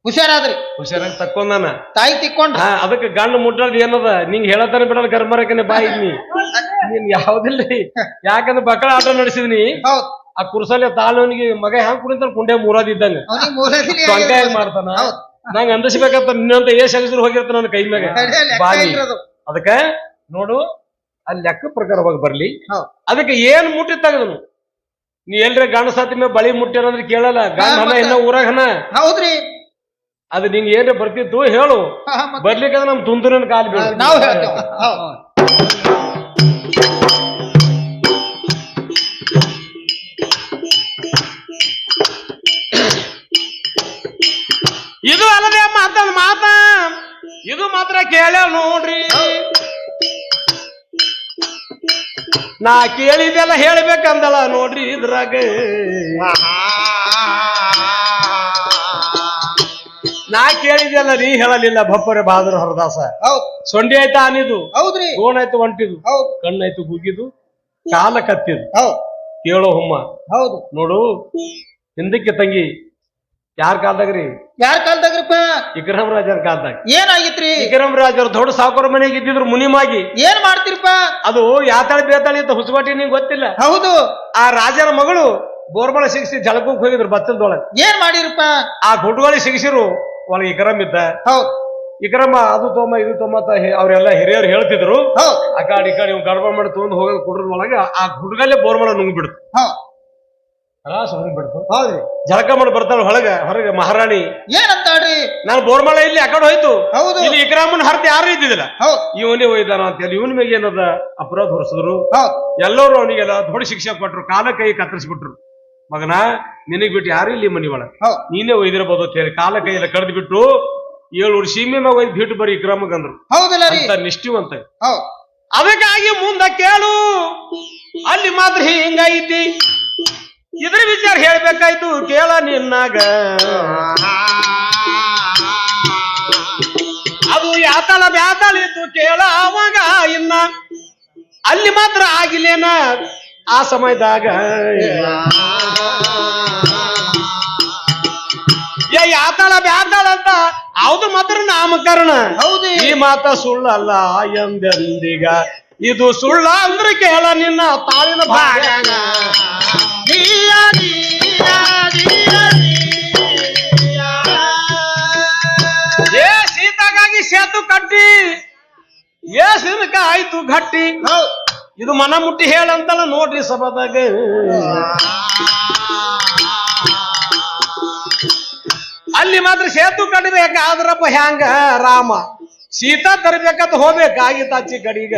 ಹುಷಾರಾದ್ರಿ ಹುಷಾರಾಗಿ ತಕ್ಕೊಂದಾನ ತಾಯಿ ತಿಕ್ಕೊಂಡ ಅದಕ್ಕೆ ಗಂಡು ಮುಟ್ಟದ್ ಏನದ ನಿಂಗ್ ಹೇಳತಾನೆ ಬಿಡಲ್ಲ ಗರ್ಮರಕನೆ ಬಾಯಿ ನೀನ್ ಯಾವ್ದಿಲ್ರಿ ಯಾಕಂದ್ರೆ ಮಕ್ಕಳ ಆಟ ನಡೆಸಿದ್ನಿ ಆ ಕುರ್ಸಲ್ಲಿ ತಾಳವನಿಗೆ ಮಗ ಹ್ಯಾಂಗ್ ಕುಡಿತಾನ ಕುಂಡೆ ಮೂರಾದಿದ್ದಂಗ ಹೆಂಗ್ ಮಾಡ್ತಾನ ನಂಗೆ ಅಂದಿಸ್ಬೇಕಂತ ನಿನ್ನಂತ ಸೆಗಸರು ಹೋಗಿರ್ತ ನನ್ನ ಕೈ ಮ್ಯಾಗ ಬಾಯಿ ಅದಕ್ಕ ನೋಡು ಅಲ್ಲಿ ಲೆಕ್ಕ ಪ್ರಕಾರವಾಗಿ ಬರ್ಲಿ ಅದಕ್ಕೆ ಏನ್ ಮುಟ್ಟಿ ತೆಗದನು ನೀ ಎಲ್ರ ಗಂಡ ಸಾತಿ ಮೇಲೆ ಬಳಿ ಮುಟ್ಟ್ಯಾರಂದ್ರೆ ಕೇಳಲ್ಲ ಗಂಡ ಹನ ಇನ್ನ ಊರಾಗ ಹನ ಹೌದ್ರಿ ಅದು ನಿಂಗೆ ಏನ್ರ ಬರ್ತಿತ್ತು ಹೇಳು ಬರ್ಲಿಕ್ಕಂದ್ರೆ ನಮ್ ತುಂತುರನ್ ಕಾಲ್ ಬೀಳ ಇದು ಅಲ್ಲದೆ ಮಾತ ಇದು ಮಾತ್ರ ಕೇಳ ನೋಡ್ರಿ ನಾ ಕೇಳಿದೆಲ್ಲ ಹೇಳ್ಬೇಕಂದಳ ನೋಡ್ರಿ ಇದ್ರಾಗ ನಾ ಕೇಳಿದೆಲ್ಲ ನೀ ಹೇಳಲಿಲ್ಲ ಬಪ್ಪರೆ ಬಹಾದೂರ್ ಹರದಾಸ ಸೊಂಡಿ ಆಯ್ತಾ ಆನಿದು ಹೌದ್ರಿ ಗೋಣ ಆಯ್ತು ಒಂಟಿದು ಕಣ್ಣಾಯ್ತು ಗುಗಿದು ಕಾಲ ಕತ್ತಿದು ಕೇಳೋ ಹುಮ್ಮ ಹೌದು ನೋಡು ಹಿಂದಕ್ಕೆ ತಂಗಿ ಯಾರ್ ಕಾಲ್ದಾಗ್ರಿ ಯಾರ ಕಾಲ್ದಾಗ್ರಿಪ್ಪ ವಿಕ್ರಮ್ ರಾಜರ ಕಾಲ್ದಾಗ ಏನಾಗಿತ್ರಿ ವಿಕ್ರಮ್ ರಾಜರು ದೊಡ್ಡ ಸಾವುಕಾರ ಮನೆಗೆ ಇದ್ದಿದ್ರು ಮುನಿಮಾಗಿ ಏನ್ ಮಾಡ್ತಿರಪ್ಪ ಅದು ಯಾತಾಳಿ ಬೇತಾಳಿ ಅಂತ ಹುಚ್ಚುಬಾಟಿ ನಿಂಗೆ ಗೊತ್ತಿಲ್ಲ ಹೌದು ಆ ರಾಜರ ಮಗಳು ಬೋರ್ಬಳ ಸಿಗಿಸಿ ಜಳಕಕ್ಕೆ ಹೋಗಿದ್ರು ಬತ್ತಲ್ದೊಳಗೆ ಏನ್ ಮಾಡಿರಪ್ಪ ಆ ಗುಡ್ಗಳಿಗೆ ಸಿಗಿಸಿರು ಒಳಗೆ ಇಕ್ರಮ್ ಇದ್ದ ಇಕ್ರಮ ಅದು ತೊಂಬ ಇದು ತೊಂಬ ಅಂತ ಅವ್ರೆಲ್ಲ ಹಿರಿಯರು ಹೇಳ್ತಿದ್ರು ಆ ಕಾಡಿ ಈ ಕಡೆ ಗಡ್ಬಡ್ ಮಾಡಿ ತಗೊಂಡು ಹೋಗೋದು ಕುಡ್ರದ ಒಳಗೆ ಆ ಗುಡ್ಗಲ್ಲೇ ಬೋರ್ಮಳ ನುಂಗ್ಬಿಡ್ತು ಬಿಡ್ತು ಹೌದ್ರಿ ಜಳಕ ಮಾಡಿ ಬರ್ತಾಳ ಹೊರಗೆ ಮಹಾರಾಣಿ ಏನಂತಾಡ್ರಿ ನಾನು ಬೋರ್ಮಳ ಇಲ್ಲಿ ಆ ಕಡೆ ಹೋಯ್ತು ಇಲ್ಲಿ ಇಕ್ರಾಮನ್ ಹರ್ತಿ ಯಾರು ಇದ್ದಿದ್ದಿಲ್ಲ ಇವನೇ ಒಯ್ದಾನ ಅಂತ ಹೇಳಿ ಇವನ್ ಮೇಲೆ ಏನದ ಅಪರಾಧ ಹೊರಿಸಿದ್ರು ಎಲ್ಲರೂ ಅವನಿಗೆಲ್ಲ ದೊಡ್ಡ ಶಿಕ್ಷೆ ಕೊಟ್ರು ಕಾಲ ಕೈ ಕತ್ತರಿಸ್ಬಿಟ್ರು ಮಗನ ನಿನಗ್ ಬಿಟ್ಟು ಯಾರು ಇಲ್ಲಿ ಮನಿ ಒಳಗ ನೀನೇ ಒಯ್ದಿರಬಹುದು ಅಂತ ಹೇಳಿ ಕಾಲ ಕೈ ಎಲ್ಲ ಕಡ್ದು ಬಿಟ್ಟು 7 ವರ್ಷ ಸೀಮೆ ಮ್ಯಾಗ ಒಯ್ದು ಬಿಟ್ಟು ಬರೀ ಇಕ್ರಾಮಗಂದ್ರು ಅಂತ ನಿಷ್ಠಿವಂತ ಅದಕ್ಕಾಗಿ ಮುಂದ ಕೇಳು ಅಲ್ಲಿ ಮಾತ್ರ ಹಿಂಗೈತಿ ಇದ್ರ ವಿಚಾರ ಹೇಳ್ಬೇಕಾಯ್ತು ಕೇಳ ನಿನ್ನಾಗ ಅದು ಯಾತಳ ಬ್ಯಾತಳಿತ್ತು ಕೇಳ ಅವಾಗ ಇನ್ನ ಅಲ್ಲಿ ಮಾತ್ರ ಆಗಿಲ್ಲೇನ ಆ ಸಮಯದಾಗ ಯಾತಳ ಬ್ಯಾತಳ ಅಂತ ಹೌದು ಮಾತ್ರ ನಾಮಕರಣ ಹೌದು ಈ ಮಾತ ಸುಳ್ಳಲ್ಲ ಎಂದೆಂದಿಗ ಇದು ಸುಳ್ಳ ಅಂದ್ರೆ ಕೇಳ ನಿನ್ನ ತಾಳಿನ ಭಾಗ ಸೀತಾಗಾಗಿ ಸೇತು ಕಟ್ಟಿ ಏಸಿನಕ ಆಯ್ತು ಆಯ್ತು ಗಟ್ಟಿ ಇದು ಮನ ಮುಟ್ಟಿ ಹೇಳಂತಲ್ಲ ನೋಡ್ರಿ ಸಭಾದಾಗ ಅಲ್ಲಿ ಮಾತ್ರ ಸೇತು ಕಡಿಬೇಕಾದ್ರಪ್ಪ ಹ್ಯಾಂಗ ರಾಮ ಸೀತಾ ತರಬೇಕಂತ ಹೋಗ್ಬೇಕಾಗಿತ್ತ ಅಚ್ಚಿ ಕಡಿಗ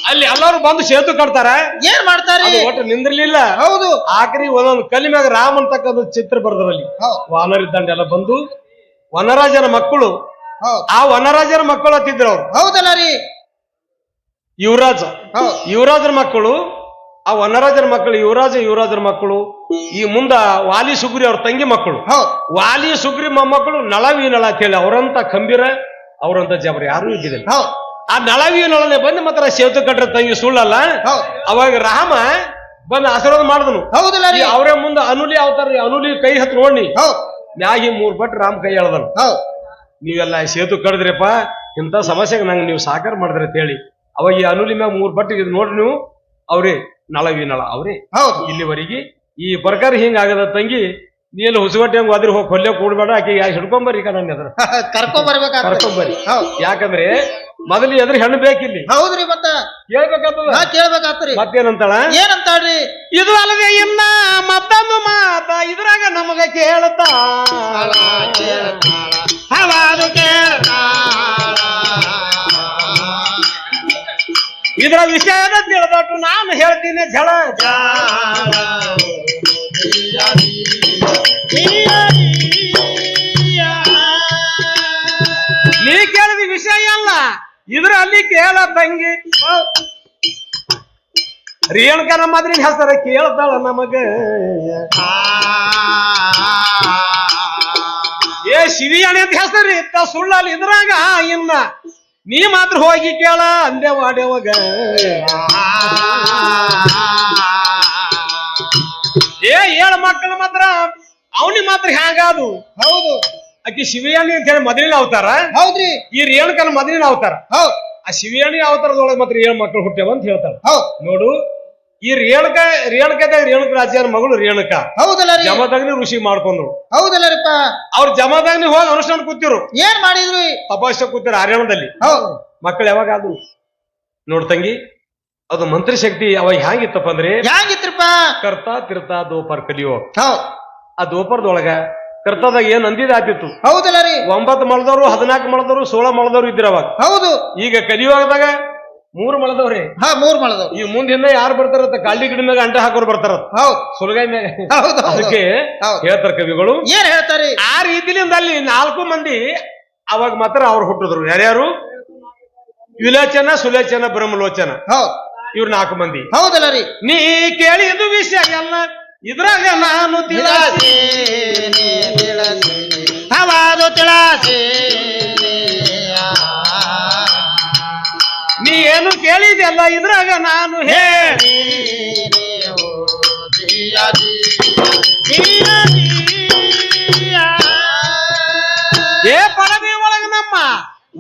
ಅಲ್ಲಿ ಎಲ್ಲರೂ ಬಂದು ಸೇತು ಕಟ್ತಾರ ಏನ್ ಮಾಡ್ತಾರೆ ಒಟ್ಟು ನಿಂದಿರ್ಲಿಲ್ಲ ಹೌದು ಆಖರಿ ಒಂದೊಂದು ಕಲ್ಲಿ ಮ್ಯಾಗ ರಾಮ್ ಅಂತಕ್ಕಂಥ ಚಿತ್ರ ಬರ್ದ್ರಲ್ಲಿ ವಾನರಿದ್ದಂಡೆಲ್ಲ ಬಂದು ವನರಾಜನ ಮಕ್ಕಳು ಆ ವನರಾಜನ ಮಕ್ಕಳು ಹತ್ತಿದ್ರು ಅವ್ರು ಹೌದಲ್ಲ ರೀ ಯುವರಾಜರ ಮಕ್ಕಳು ಆ ವನರಾಜರ ಮಕ್ಕಳು ಯುವರಾಜರ ಮಕ್ಕಳು ಈ ಮುಂದ ವಾಲಿ ಸುಗ್ರಿ ಅವ್ರ ತಂಗಿ ಮಕ್ಕಳು ವಾಲಿ ಸುಗ್ರಿ ಮೊಮ್ಮಕ್ಕಳು ನಳವಿ ನಳ ಅಂತ ಹೇಳಿ ಅವರಂತ ಖಂಬೀರ ಅವರಂತ ಜಬರ ಯಾರು ಇದ್ದಿಲ್ಲ ಆ ನಳವಿ ನಳನೆ ಬಂದು ಮಾತ್ರ ಸೇತು ಕಟ್ರ ತಂಗಿ ಸುಳ್ಳಲ್ಲ ಅವಾಗ ರಾಮ ಬಂದು ಆಶೀರ್ವಾದ ಮಾಡಿದನು ಹೌದಲ್ಲ ಅವರೇ ಮುಂದೆ ಅನುಲಿ ಅವತಾರ ಅನುಲಿ ಕೈ ಹತ್ತು ನೋಡಿ ಮ್ಯಾಗಿ 3 ಪಟ್ಟು ರಾಮ್ ಕೈ ಎಳ್ದನು ನೀವೆಲ್ಲ ಸೇತು ಕಡಿದ್ರಪ್ಪ ಇಂಥ ಸಮಸ್ಯೆಗೆ ನಂಗೆ ನೀವು ಸಾಕಾರ ಮಾಡಿದ್ರಿ ಅಂತ ಹೇಳಿ ಅವಾಗ ಈ ಅನುಲಿ ಮ್ಯಾಗ 3 ಪಟ್ಟು ಇದು ನೋಡ್ರಿ ನೀವು ಅವ್ರೇ ನಳವಿ ನಳ ಅವ್ರೇ ಇಲ್ಲಿವರೆಗೆ ಈ ಪ್ರಕಾರ ಹಿಂಗ ಆಗದ ತಂಗಿ ನೀನು ಹುಸುಗಟ್ಟೆ ಹಂಗ ಅದ್ರ ಹೋಗಿ ಕೊಲ್ಲೆ ಕೂಡ್ಬೇಡ ಆಕೆ ಹಿಡ್ಕೊಂಬರ್ರಿ ನನ್ನ ಎದ್ರ ಕರ್ಕೊಂಬರ್ರಿ ಯಾಕಂದ್ರೆ ಮೊದಲು ಎದ್ರ ಹೆಣ್ಣು ಬೇಕಿಲ್ಲಿ ಹೌದ್ರಿ ಮತ್ತ ಕೇಳ್ಬೇಕಾಗ್ತದ್ರಿ ಮತ್ತೇನಂತಾಳ ಏನಂತಾಳ್ರಿ ಇದು ಅಲ್ಲದೆ ಇನ್ನ ಮತ್ತೊಂದು ಮಾತ ಇದ್ರಾಗ ನಮಗ ಕೇಳ್ತಾ ಇದರ ವಿಷಯದ ತಿಳಿದಟ್ಟು ನಾನು ಹೇಳ್ತೀನಿ ಝಳ ನೀ ಕೇಳಿದ ವಿಷಯ ಅಲ್ಲ ಇದ್ರ ಅಲ್ಲಿ ಕೇಳ ತಂಗಿ ರೇಣುಕನ ಮಾದ್ರಿ ಹೆಸರ ಕೇಳ್ತಾಳ ನಮಗ ಏ ಶಿವಿಯಣಿ ಅಂತ ಹೆಸರು ಇತ್ತ ಸುಳ್ಳಲ್ಲಿ ಇದ್ರಾಗ ಇನ್ನ ನೀ ಮಾತ್ರ ಹೋಗಿ ಕೇಳ ಅಂದೆ ವಾಡ್ಯವಾಗ ಏಳು ಮಕ್ಕಳು ಮಾತ್ರ ಅವನಿಗೆ ಮಾತ್ರ ಹ್ಯಾಂಗಾದು ಹೌದು ಆಕಿ ಶಿವಿಯಣಿ ಅಂತ ಹೇಳಿ ಮೊದಲಿನ ಅವತಾರ ಹೌದ್ರಿ ಈ ರೇಣುಕನ ಮೊದಲಿನ ಅವತಾರ ಆ ಶಿವಿಯಣಿ ಅವತಾರದೊಳಗೆ ಮಾತ್ರ 7 ಮಕ್ಕಳು ಹುಟ್ಟ್ಯಾವ ಅಂತ ಹೇಳ್ತಾರ ನೋಡು ಈ ರೇಣುಕದಾಗ ರೇಣುಕ ರಾಜ್ಯನ ಮಗಳು ರೇಣುಕ ಹೌದಲ್ಲ ಜಮದಗ್ನಿ ಋಷಿ ಮಾಡ್ಕೊಂಡ್ರು ಹೌದಲ್ಲರಿಪ್ಪ ಅವ್ರ ಜಮದಗ್ನಿ ಹೋಗಿ ಅನುಷ್ಠಾನ ಕೂತಿರು ಏನ್ ಮಾಡಿದ್ರಿ ತಪಸ್ಸ ಕೂತಿರು ಹರ್ಯಾಣದಲ್ಲಿ ಮಕ್ಕಳು ಯಾವಾಗ ಅದು ನೋಡ್ ತಂಗಿ ಅದು ಮಂತ್ರ ಶಕ್ತಿ ಅವಾಗ ಹ್ಯಾಂಗಿತ್ತಪ್ಪ ಅಂದ್ರೆ ಹ್ಯಾಂಗಿತ್ರಪ್ಪ ಕರ್ತಾ ತಿರ್ತಾ ದೋಪರ್ ಕಲಿಯೋ ಆ ದೋಪರ್ದೊಳಗ ಕರ್ತದಾಗ ಏನ್ ಅಂದಿದ ಆತಿತ್ತು ಹೌದಲ್ಲ ರೀ 9 ಮಳದವ್ರು 14 ಮಳದವ್ರು 16 ಮಳದವ್ರು ಇದ್ರ ಅವಾಗ ಹೌದು ಈಗ ಕಲಿಯುವಾಗದಾಗ 3 ಮಳದವ್ರಿ 3 ಮಳದವ್ರು ಈ ಮುಂದಿಂದ ಯಾರು ಬರ್ತಾರತ್ತ ಕಾಳಿ ಗಿಡ ಮ್ಯಾಗ ಅಂಟ ಹಾಕೋರು ಬರ್ತಾರ ಸುಲಗಾಯಿ ಮ್ಯಾಗ ಅದಕ್ಕೆ ಹೇಳ್ತಾರ ಕವಿಗಳು ಏನ್ ಹೇಳ್ತಾರೆ ಆ ರೀತಿಯಿಂದ ಅಲ್ಲಿ 4 ಮಂದಿ ಅವಾಗ ಮಾತ್ರ ಅವ್ರು ಹುಟ್ಟಿದ್ರು ಯಾರ್ಯಾರು ವಿಲೋಚನ ಸುಲೋಚನ ಬ್ರಹ್ಮಲೋಚನ ಇವ್ರು 4 ಮಂದಿ ಹೌದಲ್ಲ ರೀ ನೀ ಕೇಳಿದ ವಿಷಯ ಎಲ್ಲ ಇದ್ರಾಗ ನಾನು ತಿಳಾಸಿ ನೀ ಏನು ಕೇಳಿದೆಲ್ಲ ಇದ್ರಾಗ ನಾನು ಹೇಳಿ ಏ ಪಡವಿ ಒಳಗ ನಮ್ಮ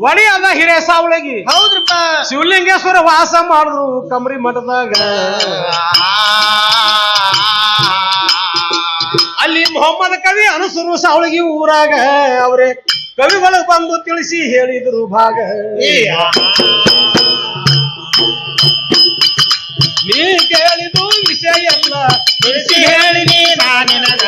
ಒಡಿ ಅದ ಹಿರೇಸಾವಳಗಿ ಹೌದ್ರಪ್ಪ ಶಿವಲಿಂಗೇಶ್ವರ ವಾಸ ಮಾಡಿದ್ರು ಕಮರಿ ಮಠದಾಗ ಅಲ್ಲಿ ಮೊಹಮ್ಮದ್ ಕವಿ ಅನುಸರು ಸಾವಳಗಿ ಊರಾಗ ಅವರೇ ಕವಿಗಳು ಬಂದು ತಿಳಿಸಿ ಹೇಳಿದ್ರು ಭಾಗ ನೀ ಕೇಳಿದು ವಿಷಯ ಎಲ್ಲ ತಿಳಿಸಿ ಹೇಳಿನಿ ನಾನಿನಗ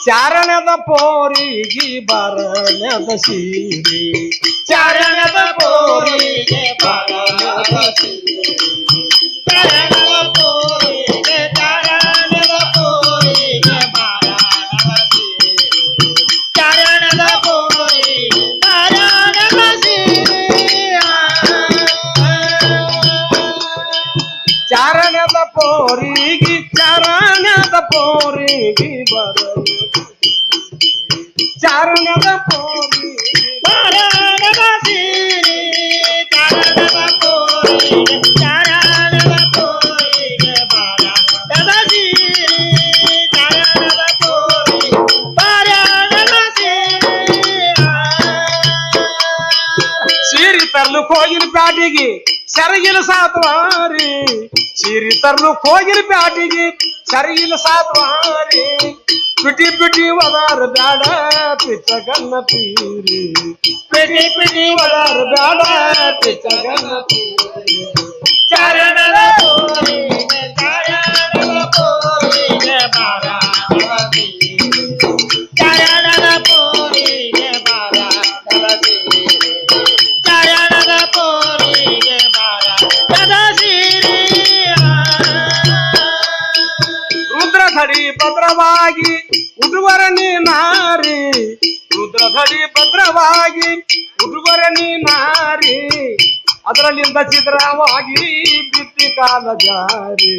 ಚಾರಣದ ಪೋರಿಗೆ ಬರಣದ ಸೀರೆ ಚಾರಣದ ಪೋರಿಗೆ ಬರಣದ ಸೀರೆ ಚಾರಣದ ಪೋರಿಗೆ ಚಾರಣದ ಪೋರಿಗೆ ಬರಣದ ಸೀರೆ ಚಾರಣದ ಪೋರಿಗೆ ಬರಣದ ಸೀರೆ ಚಾರಣದ ಪೋರಿಗೆ ಚಾರಣದ ಪೋರಿಗೆ ಬರ ಚಾರಣದ ಪೋರಿ ಬರಣದ ಸೀರೆ ಪೋರಿಗೆ ಬಾರಾಣದ ಸೀರೆ ಚಾರಣದ ಪೋರಿ ಬಾರಾಣದ ಸೀರಿ ತರ್ಲಕ್ ಹೋಗಿನ ಪ್ಯಾಟಿಗೆ ಸರಗಿನ ಸಾತ್ವಾರಿ ಸೀರಿ ತರ್ಲಕ್ ಹೋಗಿನ ಪ್ಯಾಟಿಗೆ ಸರಗಿನ ಸಾತ್ವಾರಿ ಪಿಟಿ ಪಿಟಿ ವದಾರ ಬ್ಯಾಡ ಪಿಚ್ಚಗನ್ನ ತೀರಿ ಪಿಟಿ ಪಿಟಿ ವದಾರ ಬ್ಯಾಡ ಪಿಚ್ಚಗನ್ನ ತೀರಿ ಚಾರಣದ ಪೋರಿಗೆ ಚಾರಣದ ಪೋರಿಗೆ ಬಾರಾಣದ ಸೀರೆ ಚಾರಣದ ಪೋರಿಗೆ ಬಾರಾಣದ ಸೀರೆ ಚಾರಣದ ಪೋರಿಗೆ ಬಾರಾಣದ ಸೀರೆ ರುದ್ರಧಡಿ ಭದ್ರವಾಗಿ ಉಡುವರ ನಾರಿ ರುದ್ರಧಡಿ ಭದ್ರವಾಗಿ ಉಡುವರ ನಾರಿ ಅದರಲ್ಲಿಂದ ಚಿದ್ರವಾಗಿ ಬಿದ್ದಿ ಕಾಲ ಜಾರಿ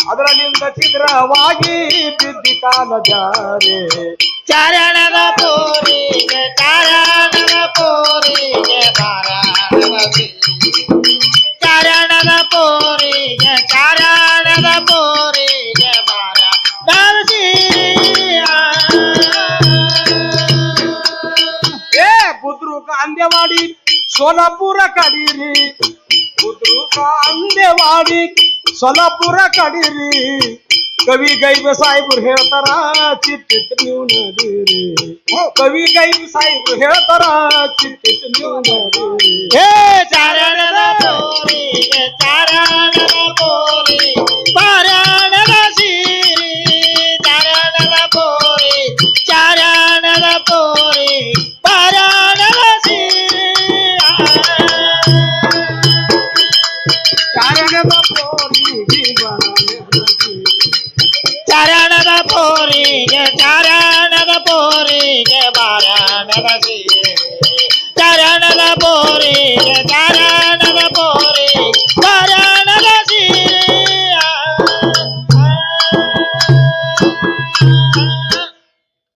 ಅದರಲ್ಲಿಂದ ಚಿದ್ರವಾಗಿ ಬಿದ್ದಿ ಕಾಲ ಜಾರಿ ಚಾರಣದ ಪೋರಿಗೆ ಚಾರಣದ ಪೋರಿಗೆ ಬಾರಾಣದ ಸೀರೆ ಚಾರಣದ ಪೋರಿಗೆ ಚಾರಣದ ಪೋರಿಗೆ ಬಾರಾಣದ ಸೀರೆ ಏ ಬುದ್ರುಕ ಅಂದೆವಾಡಿ ಸೋಲಾಪುರ ಕಡೀರಿ ಬುದ್ರುಕ ಅಂದೆವಾಡಿ ಸೋಲಾಪುರ ಕಡೀರಿ ಕವಿ ಗೈಬ ಸಾಹೇಬ್ರು ಹೇಳ್ತಾರ ಚಿತ್ತಿತ್ ನೀವು ನಡೀರಿ ಕವಿ ಗೈಬ ಸಾಹೇಬ್ರು ಹೇಳ್ತಾರ ಚಿತ್ತಿತ್ ನೀವು ನಡೀರಿ ಹೇ ಚಾರಣದ ಪೋರಿಗೆ ಚಾರಣದ ಪೋರಿ ಬಾರಾಣದ ಸೀರೆ ಚಾರಣದ ಪೋರಿ ಚಾರಣದ ಪೋರಿ ಬಾರಾಣದ ಸೀರೆ ಕಾರಣದ ಪೋರಿಗೆ ಚಾರಣದ ಪೋರಿಗೆ ಚಾರಣದ ಪೋರಿಗೆ ಬಾರಾಣದ ಸೀರೆ ಚಾರಣದ ಪೋರಿ